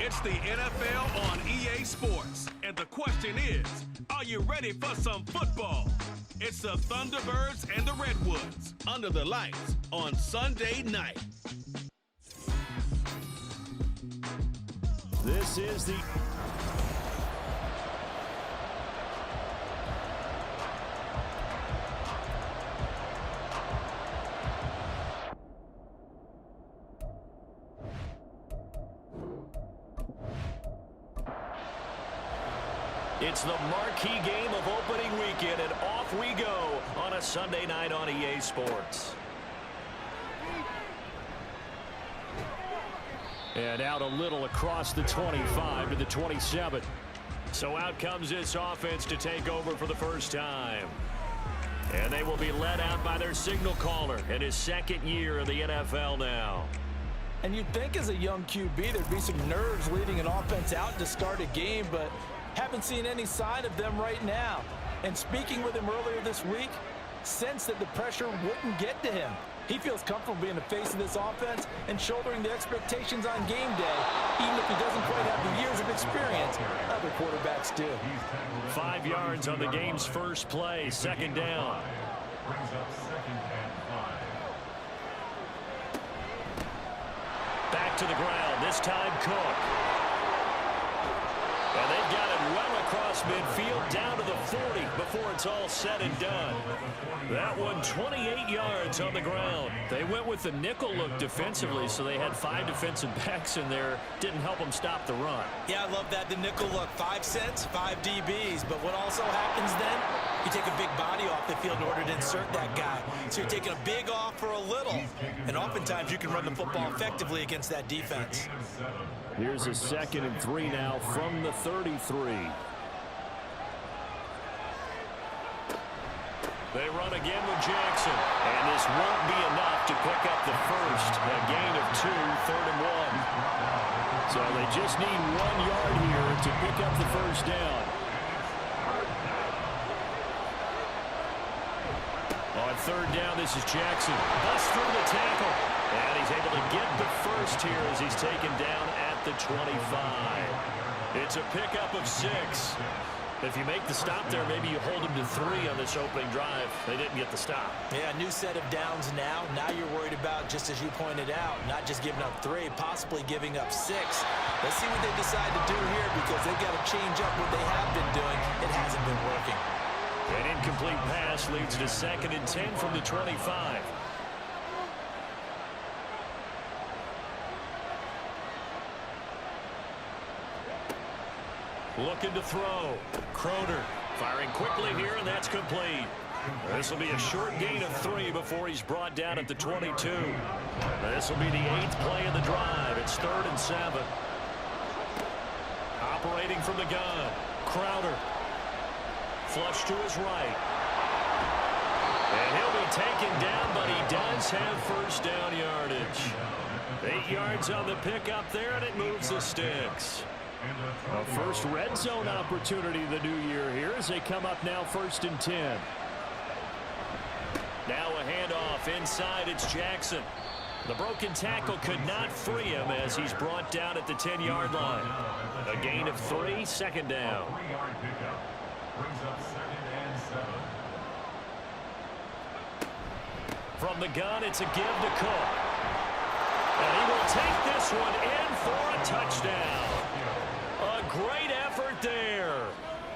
It's the NFL on EA Sports. And the question is, are you ready for some football? It's the Thunderbirds and the Redwoods under the lights on Sunday night. This is the... It's the marquee game of opening weekend, and off we go on a Sunday night on EA Sports. And out a little across the 25 to the 27. So out comes this offense to take over for the first time. And they will be led out by their signal caller in his second year in the NFL now. And you'd think as a young QB there'd be some nerves leading an offense out to start a game, but haven't seen any sign of them right now. And speaking with him earlier this week, sensed that the pressure wouldn't get to him. He feels comfortable being the face of this offense and shouldering the expectations on game day, even if he doesn't quite have the years of experience other quarterbacks do. 5 yards on the game's first play, second down. Back to the ground, this time Cook. And they've got it well across midfield down to the 40 before it's all said and done. That one 28 yards on the ground. They went with the nickel look defensively, so they had 5 defensive backs in there. Didn't help them stop the run. Yeah, I love that, the nickel look. 5 cents, 5 DBs. But what also happens then, you take a big body off the field in order to insert that guy. So you're taking a big off for a little. And oftentimes you can run the football effectively against that defense. Here's a 2nd and 3 now from the 33. They run again with Jackson. And this won't be enough to pick up the first. A gain of 2, 3rd and 1. So they just need 1 yard here to pick up the first down. On 3rd down, this is Jackson. Busts through the tackle. And he's able to get the first here as he's taken down at the 25. It's a pickup of 6. If you make the stop there, maybe you hold them to 3 on this opening drive. They didn't get the stop. Yeah, new set of downs now. Now you're worried about, just as you pointed out, not just giving up 3, possibly giving up 6. Let's see what they decide to do here, because they've got to change up what they have been doing. It hasn't been working. An incomplete pass leads to 2nd and 10 from the 25. Looking to throw. Croner firing quickly here, and that's complete. This will be a short gain of 3 before he's brought down at the 22. This will be the 8th play of the drive. It's 3rd and 7. Operating from the gun. Crowder. Flush to his right. And he'll be taken down, but he does have first down yardage. 8 yards on the pickup there, and it moves the sticks. A first red zone opportunity the new year here as they come up now 1st and 10. Now a handoff inside. It's Jackson. The broken tackle could not free him as he's brought down at the 10-yard line. A gain of 3, 2nd down. From the gun, it's a give to Cook. And he will take this one in for a touchdown. A great effort there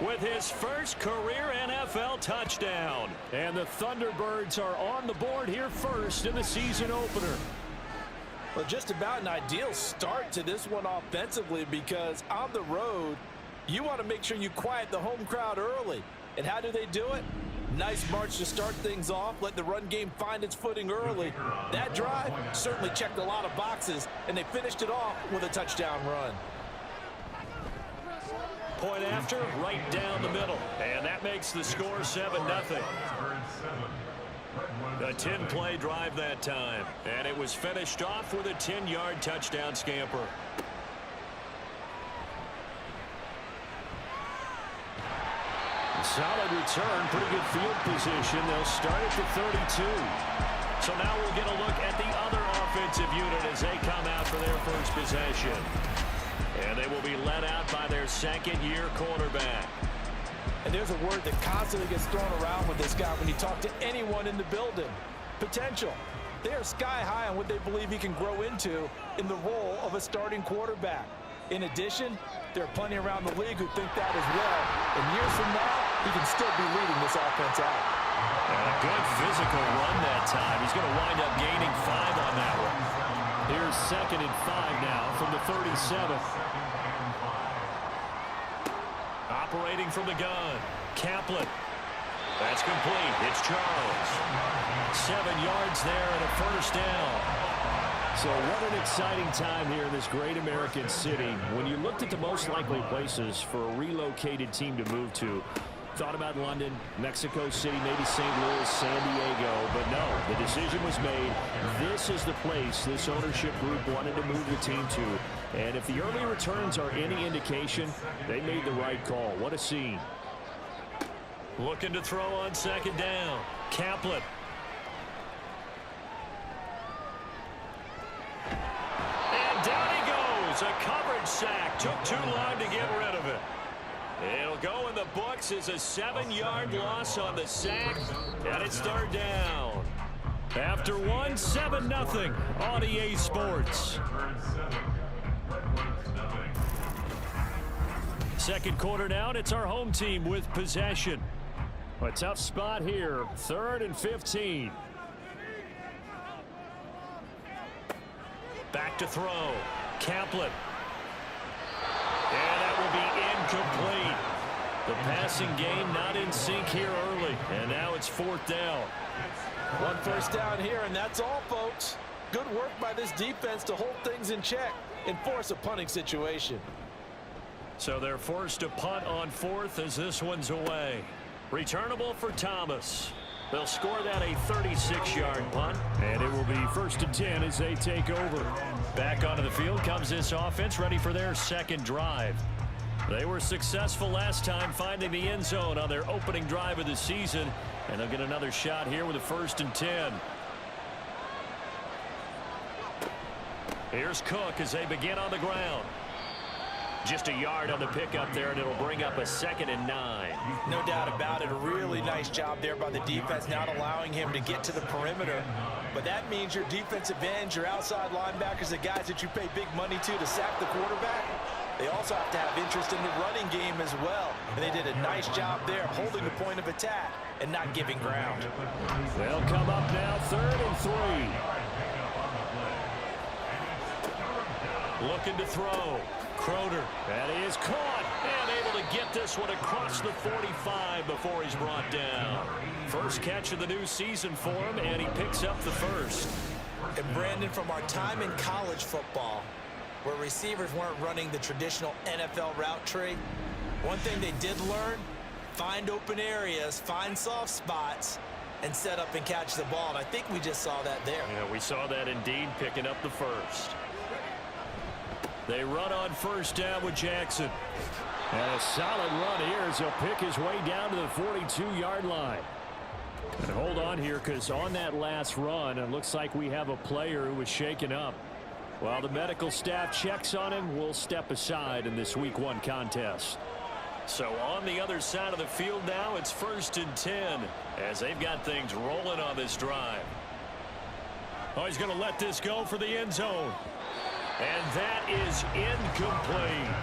with his first career NFL touchdown. And the Thunderbirds are on the board here first in the season opener. Well, just about an ideal start to this one offensively, because on the road, you want to make sure you quiet the home crowd early. And how do they do it? Nice march to start things off. Let the run game find its footing early. That drive certainly checked a lot of boxes, and they finished it off with a touchdown run. Point after, right down the middle. And that makes the score 7-0. A 10-play drive that time. And it was finished off with a 10-yard touchdown scamper. Solid return, pretty good field position. They'll start at the 32. So now we'll get a look at the other offensive unit as they come out for their first possession. And they will be led out by their second-year quarterback. And there's a word that constantly gets thrown around with this guy when you talk to anyone in the building. Potential. They are sky high on what they believe he can grow into in the role of a starting quarterback. In addition, there are plenty around the league who think that as well. And years from now, he can still be leading this offense out. And a good physical run that time. He's going to wind up gaining 5 on that one. Here's 2nd and 5 now from the 37. Operating from the gun, Kaplan. That's complete. It's Charles. 7 yards there and a first down. So what an exciting time here in this great American city. When you looked at the most likely places for a relocated team to move to, thought about London, Mexico City, maybe St. Louis, San Diego, but no, the decision was made. This is the place this ownership group wanted to move the team to. And if the early returns are any indication, they made the right call. What a scene. Looking to throw on 2nd down. Kaplan. And down he goes. A coverage sack. Took too long to get rid of it. It'll go in the books as a 7-yard loss on the sack, and it's 3rd down. After 7-0 on EA Sports. Second quarter down, it's our home team with possession. A tough spot here, 3rd and 15. Back to throw, Kaplan. And that will be incomplete. The passing game not in sync here early. And now it's 4th down. 1 first down here, and that's all, folks. Good work by this defense to hold things in check and force a punting situation. So they're forced to punt on 4th as this one's away. Returnable for Thomas. They'll score that a 36-yard punt, and it will be 1st and 10 as they take over. Back onto the field comes this offense, ready for their second drive. They were successful last time finding the end zone on their opening drive of the season, and they'll get another shot here with a 1st and 10. Here's Cook as they begin on the ground. Just a yard on the pickup there, and it'll bring up a 2nd and 9. No doubt about it. A really nice job there by the defense, not allowing him to get to the perimeter. But that means your defensive ends, your outside linebackers, the guys that you pay big money to sack the quarterback, they also have to have interest in the running game as well. And they did a nice job there holding the point of attack and not giving ground. They'll come up now 3rd and 3. Looking to throw. Croder, and he is caught and able to get this one across the 45 before he's brought down. First catch of the new season for him, and he picks up the 1st. And Brandon, from our time in college football, where receivers weren't running the traditional NFL route tree, one thing they did learn, find open areas, find soft spots, and set up and catch the ball. And I think we just saw that there. Yeah, we saw that indeed, picking up the 1st. They run on 1st down with Jackson. And a solid run here as he'll pick his way down to the 42-yard line. And hold on here, because on that last run, it looks like we have a player who was shaken up. While the medical staff checks on him, we'll step aside in this Week 1 contest. So on the other side of the field now, it's 1st and 10 as they've got things rolling on this drive. Oh, he's going to let this go for the end zone. And that is incomplete.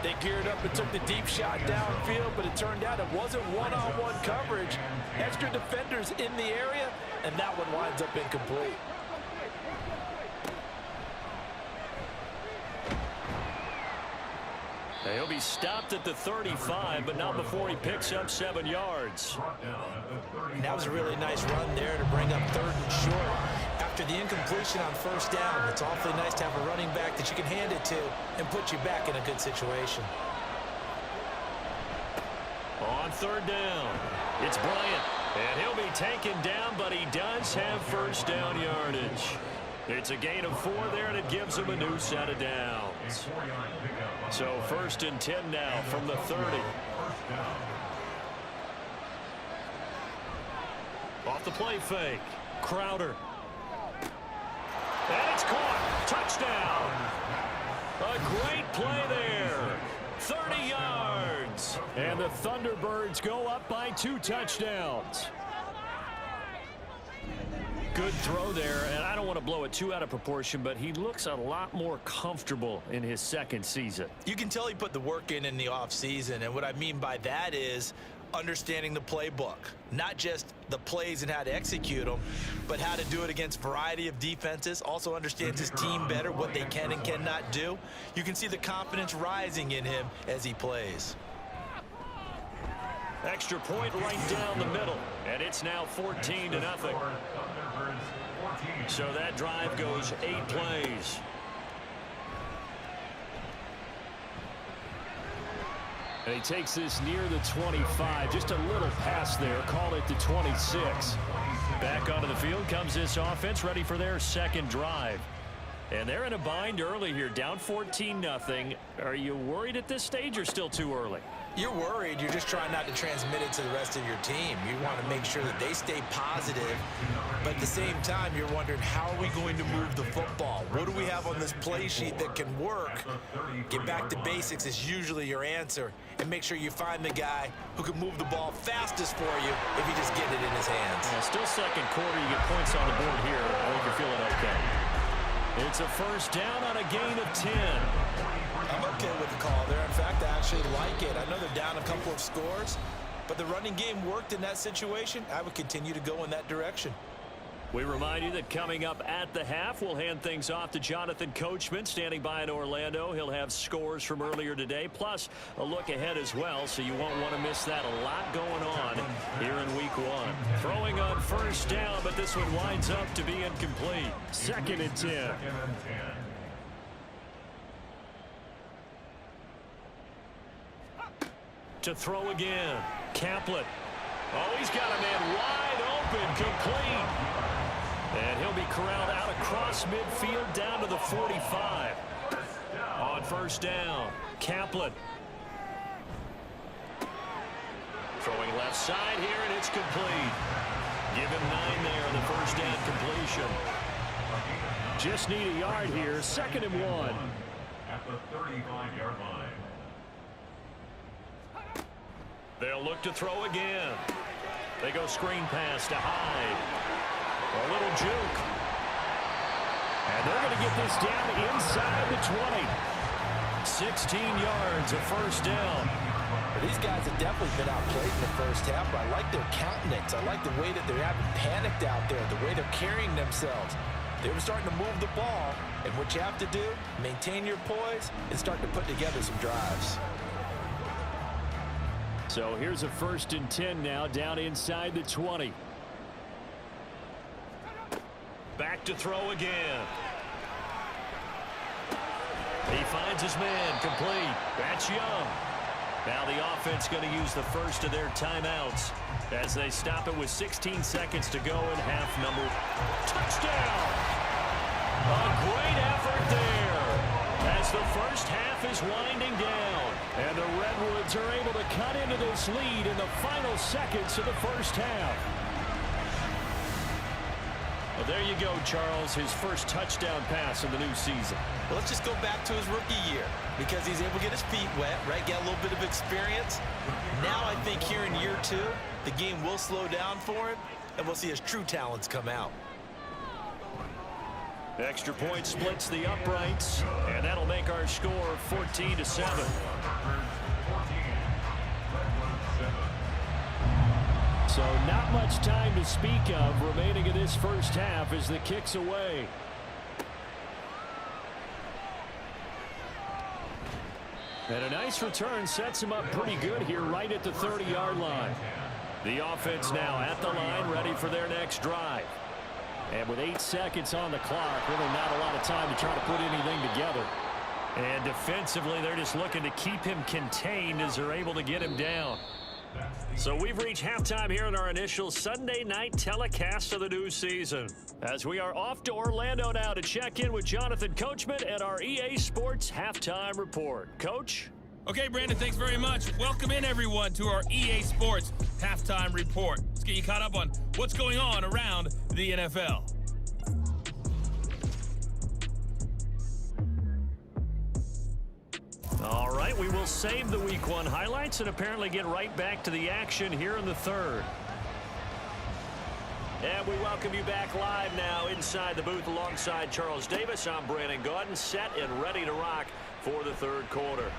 They geared up and took the deep shot downfield, but it turned out it wasn't one-on-one coverage. Extra defenders in the area, and that one winds up incomplete. He'll be stopped at the 35, but not before he picks up 7 yards. That was a really nice run there to bring up 3rd and short. After the incompletion on 1st down, it's awfully nice to have a running back that you can hand it to and put you back in a good situation. On 3rd down, it's Bryant, and he'll be taken down, but he does have 1st down yardage. It's a gain of 4 there, and it gives him a new set of downs. So 1st and 10 now from the 30. Off the play fake, Crowder. And it's caught. Touchdown. A great play there. 30 yards. And the Thunderbirds go up by 2 touchdowns. Good throw there, and I don't want to blow it too out of proportion, but he looks a lot more comfortable in his second season. You can tell he put the work in the offseason, and what I mean by that is understanding the playbook. Not just the plays and how to execute them, but how to do it against a variety of defenses. Also understands his team better, what they can and cannot do. You can see the confidence rising in him as he plays. Extra point right down the middle, and it's now 14-0. So that drive goes 8 plays. And he takes this near the 25. Just a little pass there. Call it the 26. Back onto the field comes this offense, ready for their second drive. And they're in a bind early here, down 14-0. Are you worried at this stage or still too early? You're worried. You're just trying not to transmit it to the rest of your team. You want to make sure that they stay positive. But at the same time, you're wondering, how are we going to move the football? What do we have on this play sheet that can work? Get back to basics is usually your answer. And make sure you find the guy who can move the ball fastest for you if you just get it in his hands. Yeah, still second quarter. You get points on the board here. I think you're feeling okay. It's a first down on a gain of 10. I'm okay with the call there. In fact, I actually like it. I know they're down a couple of scores, but the running game worked in that situation. I would continue to go in that direction. We remind you that coming up at the half, we'll hand things off to Jonathan Coachman standing by in Orlando. He'll have scores from earlier today, plus a look ahead as well, so you won't want to miss that. A lot going on here in week 1. Throwing on first down, but this one winds up to be incomplete. 2nd and 10. To throw again. Kaplan. Oh, he's got a man wide open, complete. And he'll be corralled out across midfield down to the 45. On first down, Kaplan. Throwing left side here, and it's complete. Give him 9 there on the first down completion. Just need a yard here, 2nd and 1. At the 35-yard line. They'll look to throw again. They go screen pass to Hyde. A little juke. And they're going to get this down inside the 20. 16 yards, a first down. These guys have definitely been outplayed in the first half, but I like their countenance. I like the way that they're having panicked out there, the way they're carrying themselves. They were starting to move the ball, and what you have to do, maintain your poise and start to put together some drives. So here's a 1st and 10 now, down inside the 20. Back to throw again. He finds his man, complete. That's Young. Now the offense going to use the first of their timeouts as they stop it with 16 seconds to go in half number. Touchdown! A great effort there as the first half is winding down. And the Redwoods are able to cut into this lead in the final seconds of the first half. Well, there you go, Charles, his first touchdown pass of the new season. Well, let's just go back to his rookie year because he's able to get his feet wet, right? Get a little bit of experience. Now I think here in year 2, the game will slow down for him, and we'll see his true talents come out. Extra point splits the uprights, and that'll make our score 14-7. So not much time to speak of remaining in this first half as the kick's away. And a nice return sets him up pretty good here right at the 30-yard line. The offense now at the line, ready for their next drive. And with 8 seconds on the clock, really not a lot of time to try to put anything together. And defensively, they're just looking to keep him contained as they're able to get him down. So we've reached halftime here in our initial Sunday night telecast of the new season. As we are off to Orlando now to check in with Jonathan Coachman and our EA Sports Halftime Report. Coach? Okay, Brandon, thanks very much. Welcome in, everyone, to our EA Sports Halftime Report. Let's get you caught up on what's going on around the NFL. right, we will save the Week 1 highlights and apparently get right back to the action here in the third. And we welcome you back live now inside the booth alongside Charles Davis. I'm Brandon Gaudin, set and ready to rock for the third quarter.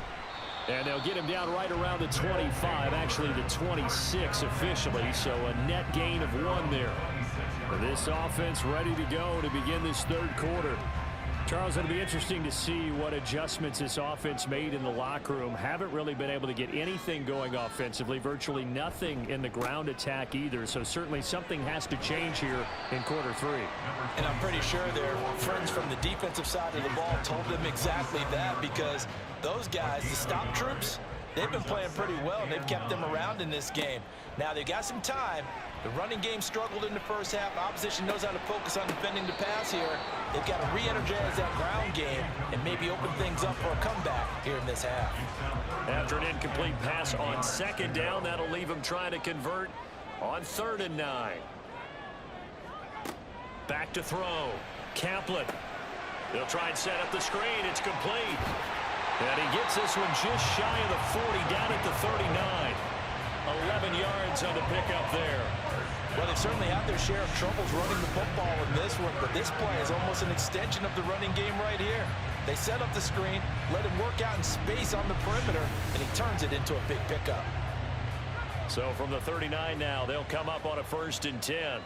And they'll get him down right around the 25, actually the 26 officially, so a net gain of 1 there. This offense ready to go to begin this third quarter. Charles, it'll be interesting to see what adjustments this offense made in the locker room. Haven't really been able to get anything going offensively, virtually nothing in the ground attack either. So certainly something has to change here in quarter 3. And I'm pretty sure their friends from the defensive side of the ball told them exactly that, because those guys, the stop troops, they've been playing pretty well. They've kept them around in this game. Now they got some time. The running game struggled in the first half. Opposition knows how to focus on defending the pass here. They've got to re-energize that ground game and maybe open things up for a comeback here in this half. After an incomplete pass on second down, that'll leave them trying to convert on 3rd and 9. Back to throw. Kaplan. They'll try and set up the screen. It's complete. And he gets this one just shy of the 40, down at the 39. 11 yards on the pickup there. Well, they've certainly had their share of troubles running the football in this one, but this play is almost an extension of the running game right here. They set up the screen, let him work out in space on the perimeter, and he turns it into a big pickup. So from the 39 now, they'll come up on a 1st and 10.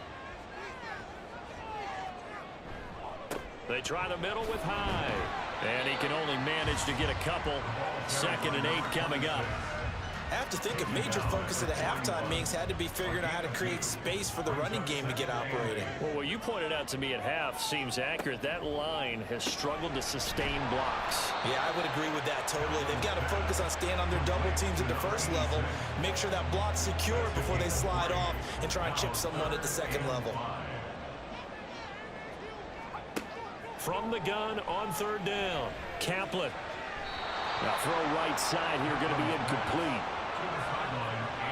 They try the middle with High, and he can only manage to get a couple. 2nd and 8 coming up. I have to think a major focus of the halftime meetings had to be figuring out how to create space for the running game to get operating. Well, what you pointed out to me at half seems accurate. That line has struggled to sustain blocks. Yeah, I would agree with that totally. They've got to focus on staying on their double teams at the first level, make sure that block's secure before they slide off and try and chip someone at the second level. From the gun on 3rd down, Kaplan. Now throw right side here, going to be incomplete.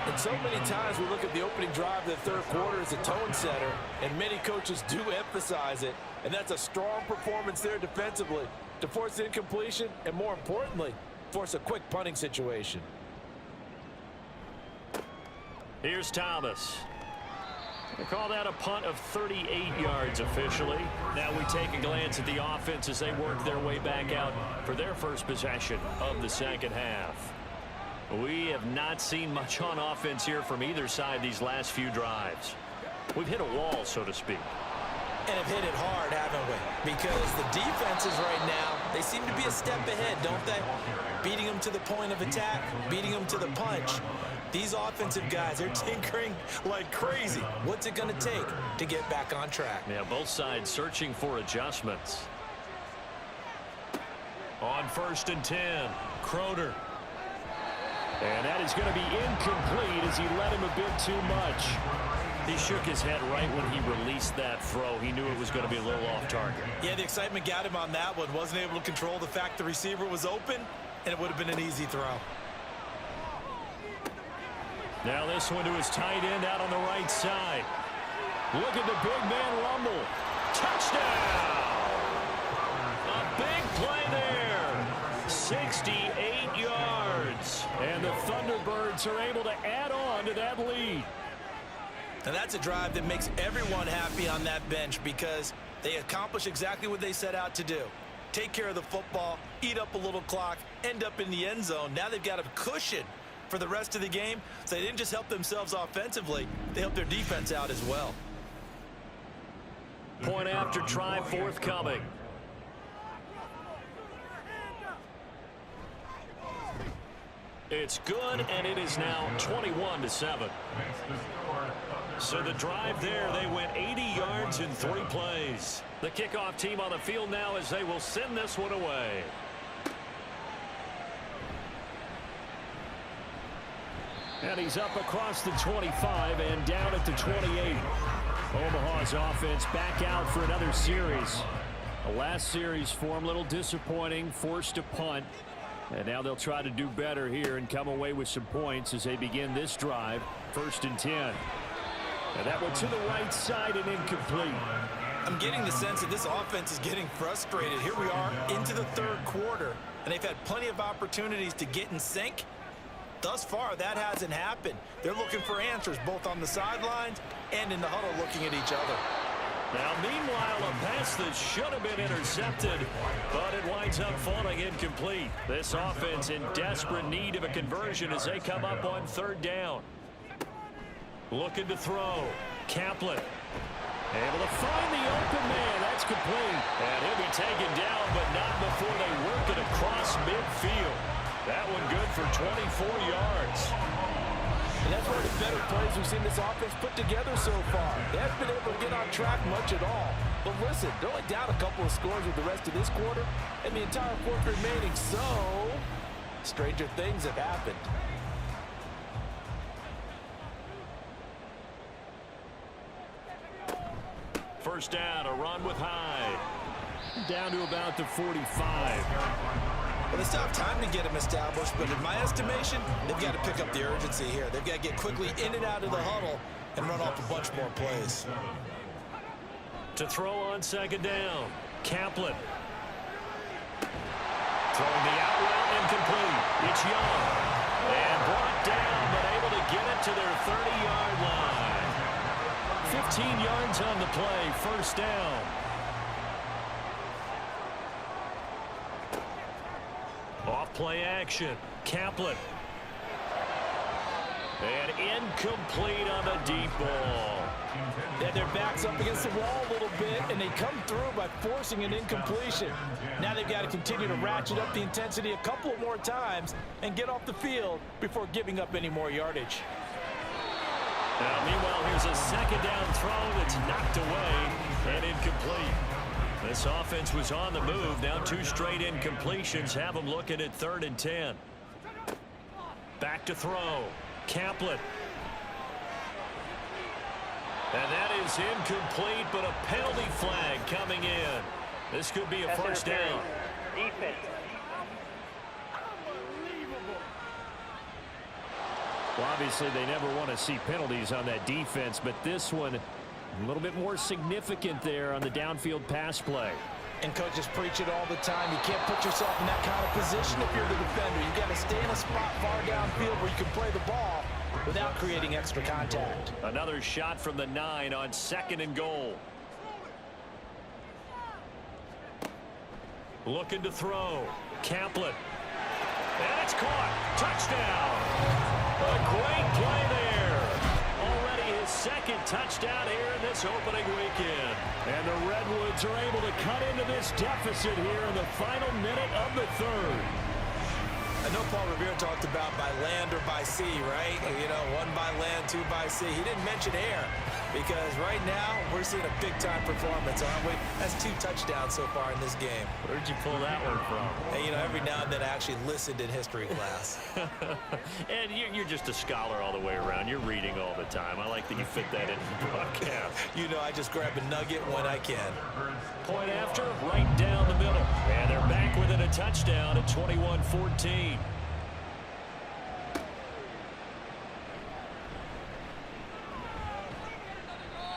And so many times we look at the opening drive of the third quarter as a tone setter, and many coaches do emphasize it, and that's a strong performance there defensively to force incompletion and, more importantly, force a quick punting situation. Here's Thomas. They call that a punt of 38 yards officially. Now we take a glance at the offense as they work their way back out for their first possession of the second half. We have not seen much on offense here from either side these last few drives. We've hit a wall, so to speak. And have hit it hard, haven't we? Because the defenses right now, they seem to be a step ahead, don't they? Beating them to the point of attack, beating them to the punch. These offensive guys, they're tinkering like crazy. What's it going to take to get back on track? Yeah, both sides searching for adjustments. On 1st and 10, Croder. And that is going to be incomplete as he let him a bit too much. He shook his head right when he released that throw. He knew it was going to be a little off target. Yeah, the excitement got him on that one. Wasn't able to control the fact the receiver was open, and it would have been an easy throw. Now this one to his tight end out on the right side. Look at the big man rumble. Touchdown! A big play there. 68 yards. And the Thunderbirds are able to add on to that lead. And that's a drive that makes everyone happy on that bench because they accomplish exactly what they set out to do. Take care of the football, eat up a little clock, end up in the end zone. Now they've got a cushion for the rest of the game, so they didn't just help themselves offensively, they helped their defense out as well. Point after try forthcoming. It's good, and it is now 21-7. So the drive there, they went 80 yards in 3 plays. The kickoff team on the field now as they will send this one away. And he's up across the 25 and down at the 28. Omaha's offense back out for another series. The last series for him, a little disappointing, forced a punt. And now they'll try to do better here and come away with some points as they begin this drive. 1st and 10. And that one to the right side and incomplete. I'm getting the sense that this offense is getting frustrated. Here we are into the third quarter, and they've had plenty of opportunities to get in sync. Thus far, that hasn't happened. They're looking for answers both on the sidelines and in the huddle looking at each other. Now, meanwhile, a pass that should have been intercepted, but it winds up falling incomplete. This offense in desperate need of a conversion as they come up on third down. Looking to throw. Kaplan. Able to find the open man. That's complete. And he'll be taken down, but not before they work it across midfield. That one good for 24 yards. And that's one of the better plays we've seen this offense put together so far. They haven't been able to get on track much at all. But listen, they're only down a couple of scores with the rest of this quarter and the entire fourth remaining. So, stranger things have happened. First down, a run with Hyde. Down to about the 45. Well, they still have time to get him established, but in my estimation, they've got to pick up the urgency here. They've got to get quickly in and out of the huddle and run off a bunch more plays. To throw on second down, Kaplan. Throwing the out route incomplete. It's Young. And brought down, but able to get it to their 30-yard line. 15 yards on the play, first down. Off play action, Kaplan. And incomplete on the deep ball. They had their backs up against the wall a little bit, and they come through by forcing an incompletion. Now they've got to continue to ratchet up the intensity a couple of more times and get off the field before giving up any more yardage. Now, meanwhile, here's a second down throw that's knocked away and incomplete. This offense was on the move. Now 2 straight incompletions have them looking at 3rd and 10. Back to throw. Kaplan. And that is incomplete, but a penalty flag coming in. This could be a first down. Defense. Well, obviously, they never want to see penalties on that defense, but this one a little bit more significant there on the downfield pass play. And coaches preach it all the time. You can't put yourself in that kind of position if you're the defender. You got to stay in a spot far downfield where you can play the ball without creating extra contact. Another shot from the 9 on 2nd and goal. Looking to throw. Kaplan. And it's caught. Touchdown. A great play there. Already his 2nd touchdown here in this opening weekend. And the Redwoods are able to cut into this deficit here in the final minute of the 3rd. I know Paul Revere talked about by land or by sea, right? You know, 1 by land, 2 by sea. He didn't mention air because right now we're seeing a big-time performance, aren't we? That's 2 touchdowns so far in this game. Where'd you pull that one from? Hey, you know, every now and then I actually listened in history class. And you're just a scholar all the way around. You're reading all the time. I like that you fit that in the broadcast. You know, I just grab a nugget when I can. Point after, right down the middle. And they're back within a touchdown at 21-14.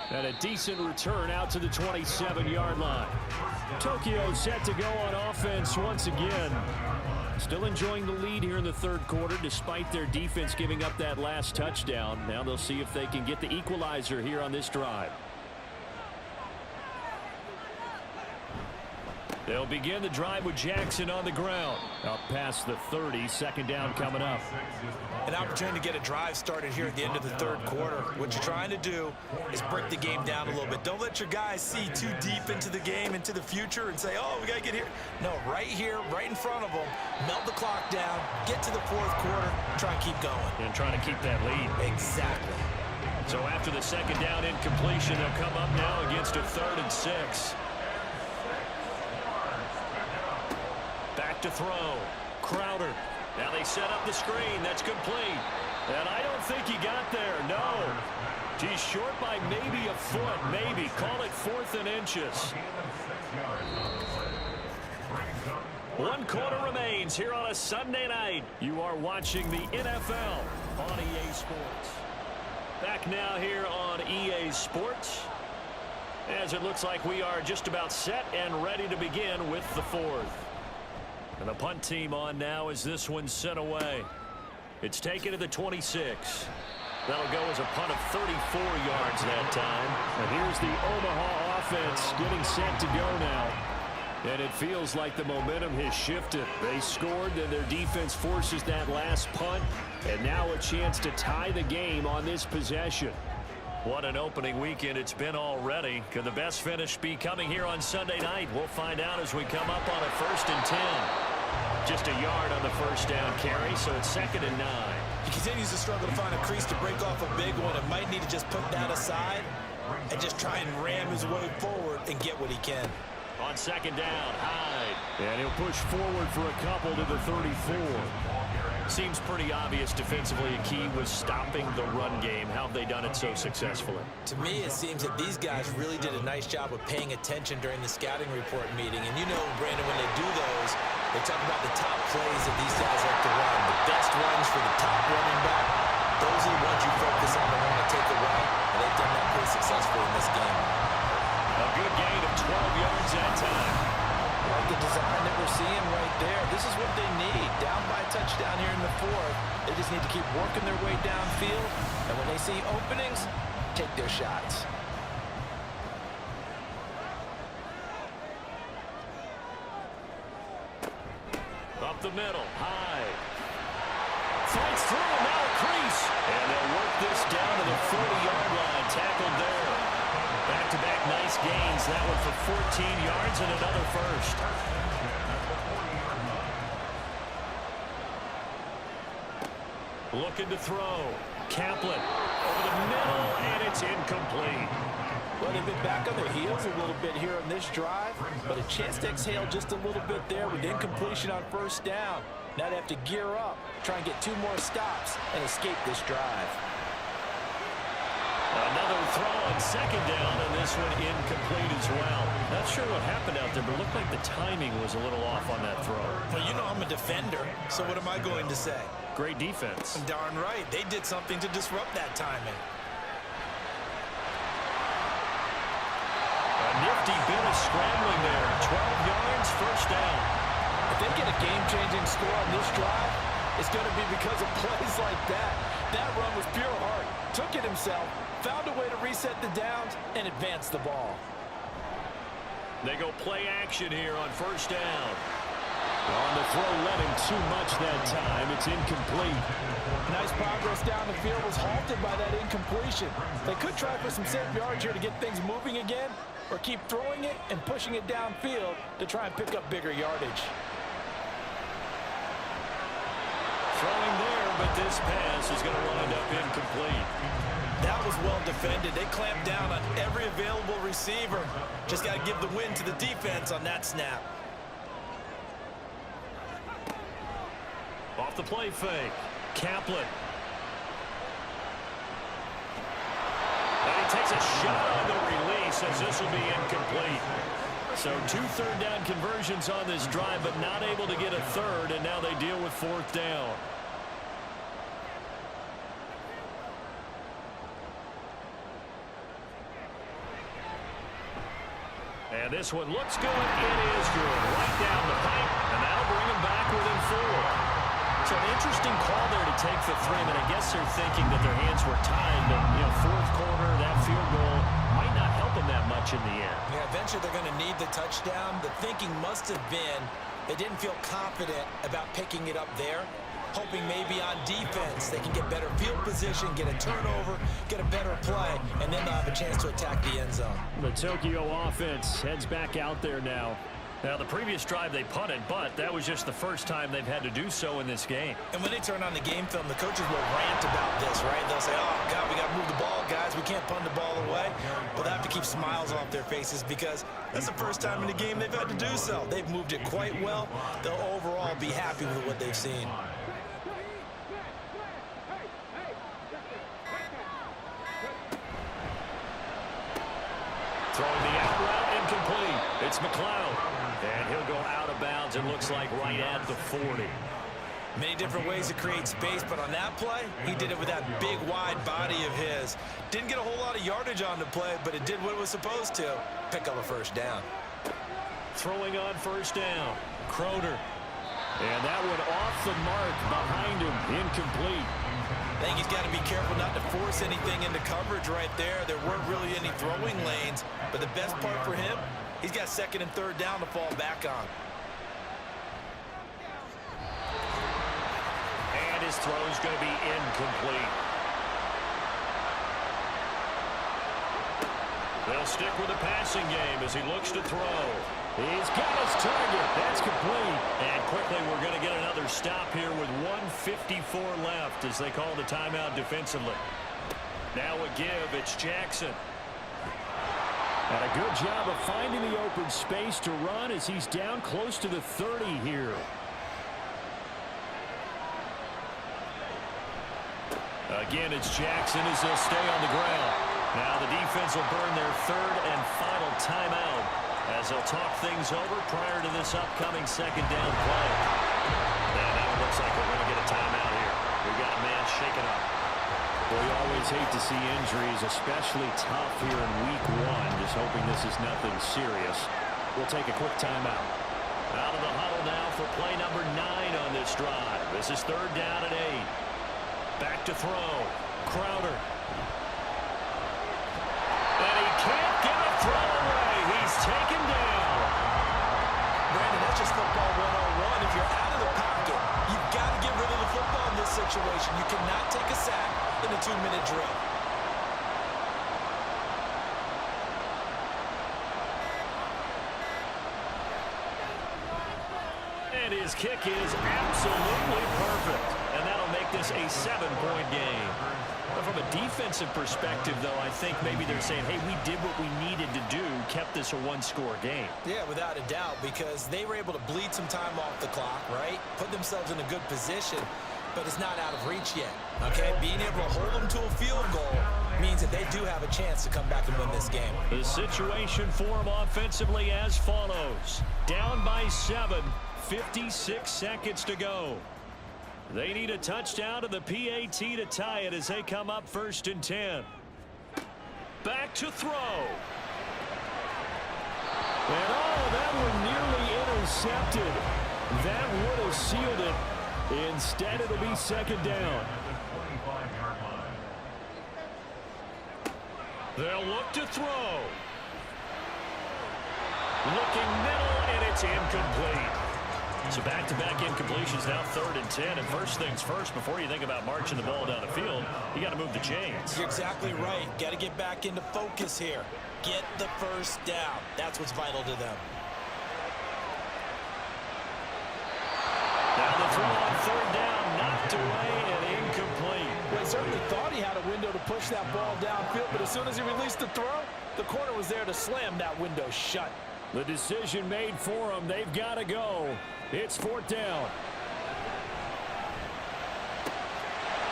And a decent return out to the 27-yard line. Tokyo set to go on offense once again. Still enjoying the lead here in the 3rd quarter despite their defense giving up that last touchdown. Now they'll see if they can get the equalizer here on this drive. They'll begin the drive with Jackson on the ground. Up past the 30, 2nd down coming up. An opportunity to get a drive started here at the end of the 3rd quarter. What you're trying to do is break the game down a little bit. Don't let your guys see too deep into the game, into the future, and say, oh, we got to get here. No, right here, right in front of them, melt the clock down, get to the 4th quarter, try and keep going. And trying to keep that lead. Exactly. So after the 2nd down incompletion, they'll come up now against a 3rd and 6. Back to throw. Crowder. Now they set up the screen. That's complete. And I don't think he got there. No. He's short by maybe a foot. Maybe. Call it 4th and inches. 1 quarter remains here on a Sunday night. You are watching the NFL on EA Sports. Back now here on EA Sports. As it looks like we are just about set and ready to begin with the fourth. And the punt team on now as this one's sent away. It's taken to the 26. That'll go as a punt of 34 yards that time. And here's the Omaha offense getting set to go now. And it feels like the momentum has shifted. They scored, then their defense forces that last punt. And now a chance to tie the game on this possession. What an opening weekend it's been already. Could the best finish be coming here on Sunday night? We'll find out as we come up on a 1st and 10. Just a yard on the first down carry, so it's 2nd and 9. He continues to struggle to find a crease to break off a big one and might need to just put that aside and just try and ram his way forward and get what he can. On 2nd down, Hyde. And he'll push forward for a couple to the 34. Seems pretty obvious defensively a key was stopping the run game. How have they done it so successfully? To me, it seems that these guys really did a nice job of paying attention during the scouting report meeting. And you know, Brandon, when they do those, they talk about the top plays that these guys like to run. The best runs for the top running back. Those are the ones you focus on and want to take away. And they've done that pretty successfully in this game. A good gain of 12 yards that time. Like the design that we're seeing right there. This is what they need. Down by a touchdown here in the fourth. They just need to keep working their way downfield. And when they see openings, take their shots. Up the middle, high. Fights through, now a crease. And they'll work this down to the 40-yard line. Tackled there. Back-to-back nice gains. That one for 14 yards and another first. Looking to throw. Kaplan over the middle, and it's incomplete. Well, they've been back on their heels a little bit here on this drive, but a chance to exhale just a little bit there with incompletion on 1st down. Now they have to gear up, try and get 2 more stops, and escape this drive. Another throw on 2nd down, and this one incomplete as well. Not sure what happened out there, but it looked like the timing was a little off on that throw. Well, you know I'm a defender, so what am I going to say? Great defense. Darn right. They did something to disrupt that timing. A nifty bit of scrambling there. 12 yards, 1st down. If they get a game-changing score on this drive, it's going to be because of plays like that. That run was pure heart. Took it himself, found a way to reset the downs, and advance the ball. They go play action here on 1st down. On the throw, let him too much that time. It's incomplete. Nice progress down the field was halted by that incompletion. They could try for some safe yards here to get things moving again, or keep throwing it and pushing it downfield to try and pick up bigger yardage. Throwing there, but this pass is going to wind up incomplete. That was well defended. They clamped down on every available receiver. Just got to give the win to the defense on that snap. Off the play fake. Kaplan. And he takes a shot on the release as this will be incomplete. So 2 third down conversions on this drive, but not able to get a third, and now they deal with 4th down. And this one looks good. It is good. Right down the pipe, and that'll bring them back within 4. So an interesting call there to take the 3. I mean, I guess they're thinking that their hands were tied, but, 4th quarter, that field goal might not help them that much in the end. Yeah, eventually they're going to need the touchdown. The thinking must have been they didn't feel confident about picking it up there, hoping maybe on defense they can get better field position, get a turnover, get a better play, and then they'll have a chance to attack the end zone. The Tokyo offense heads back out there now. Now, the previous drive they punted, but that was just the first time they've had to do so in this game. And when they turn on the game film, the coaches will rant about this, right? They'll say, oh, God, we got to move the ball, guys. We can't punt the ball away. But they have to keep smiles off their faces because that's the first time in the game they've had to do so. They've moved it quite well. They'll overall be happy with what they've seen. Throwing the out route incomplete. It's McLeod. And he'll go out of bounds, it looks like, right at the 40. Many different ways to create space, but on that play, he did it with that big, wide body of his. Didn't get a whole lot of yardage on the play, but it did what it was supposed to. Pick up a first down. Throwing on first down. Crowder. And that one off the mark behind him. Incomplete. I think he's got to be careful not to force anything into coverage right there. There weren't really any throwing lanes, but the best part for him, he's got second and third down to fall back on. And his throw is going to be incomplete. They'll stick with the passing game as he looks to throw. He's got his target. That's complete. And quickly we're going to get another stop here with 1:54 left as they call the timeout defensively. Now a give. It's Jackson. And a good job of finding the open space to run as he's down close to the 30 here. Again, it's Jackson as they'll stay on the ground. Now the defense will burn their third and final timeout as they'll talk things over prior to this upcoming second down play. And now it looks like we're going to get a timeout here. We've got a man shaken up. Well, you always hate to see injuries, especially tough here in week one. Just hoping this is nothing serious. We'll take a quick timeout. Out of the huddle now for play number 9 on this drive. This is third down and 8. Back to throw. Crowder. And he can't get a throw away. He's taken down. Brandon, that's just football 101. If you're out of the pocket, you've got to get rid of the football in this situation. You cannot take a sack in a 2-minute drill. And his kick is absolutely perfect. And that'll make this a 7-point game. But from a defensive perspective, though, I think maybe they're saying, hey, we did what we needed to do, kept this a one-score game. Yeah, without a doubt, because they were able to bleed some time off the clock, right? Put themselves in a good position, but it's not out of reach yet, okay? Being able to hold them to a field goal means that they do have a chance to come back and win this game. The situation for them offensively as follows. Down by 7, 56 seconds to go. They need a touchdown to the PAT to tie it as they come up 1st and 10. Back to throw. And that one nearly intercepted. That would have sealed it. Instead, it'll be second down. They'll look to throw. Looking middle, and it's incomplete. So back-to-back incompletions, now 3rd and 10. And first things first, before you think about marching the ball down the field, you got to move the chains. You're exactly right. Got to get back into focus here. Get the first down. That's what's vital to them. Now the throw on 3rd down, knocked away and incomplete. Well, he certainly thought he had a window to push that ball downfield, but as soon as he released the throw, the corner was there to slam that window shut. The decision made for them. They've got to go. It's 4th down.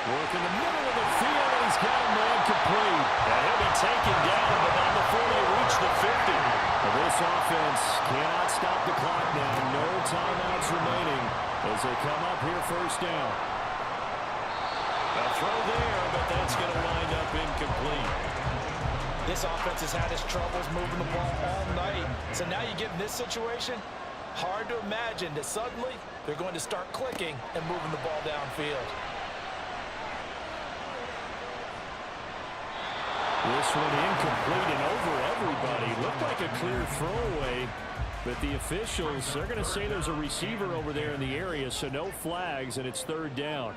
Work in the middle of the field, and he's got a man complete. And he'll be taken down, but not before they reach the 50. Well, this offense cannot stop the clock now. No timeouts remaining as they come up here 1st down. A throw there, but that's going to wind up incomplete. This offense has had its troubles moving the ball all night. So now you get in this situation, hard to imagine that suddenly they're going to start clicking and moving the ball downfield. This one incomplete and over everybody. Looked like a clear throwaway, but the officials, they're going to say there's a receiver over there in the area, so no flags, and it's 3rd down.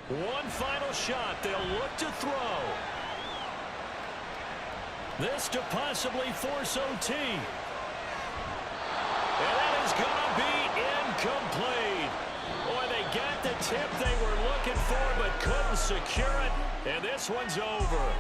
One final shot. They'll look to throw. This to possibly force OT. And that is going to be incomplete. Boy, they got the tip they were looking for but couldn't secure it. And this one's over.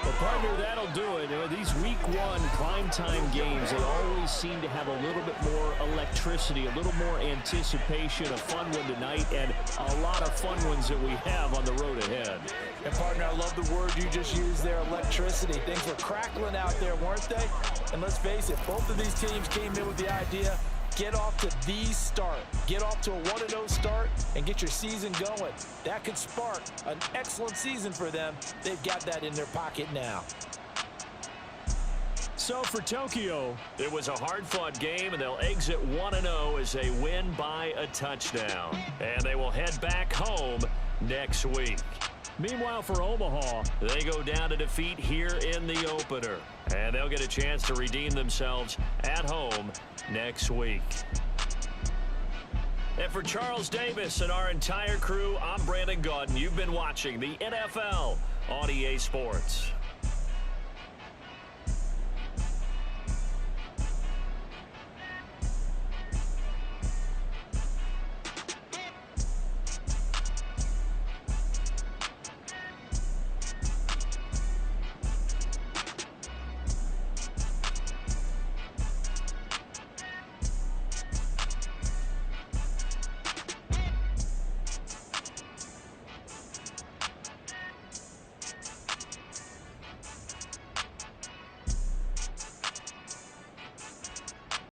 Well, partner, that'll do it. You know, these week 1 prime time games, they always seem to have a little bit more electricity, a little more anticipation, a fun one tonight, and a lot of fun ones that we have on the road ahead. And partner, I love the word you just used there, electricity. Things were crackling out there, weren't they? And let's face it, both of these teams came in with the idea get off to the start. Get off to a 1-0 start and get your season going. That could spark an excellent season for them. They've got that in their pocket now. So for Tokyo, it was a hard-fought game, and they'll exit 1-0 as they win by a touchdown. And they will head back home next week. Meanwhile, for Omaha, they go down to defeat here in the opener. And they'll get a chance to redeem themselves at home next week. And for Charles Davis and our entire crew, I'm Brandon Gaudin. You've been watching the NFL on EA Sports.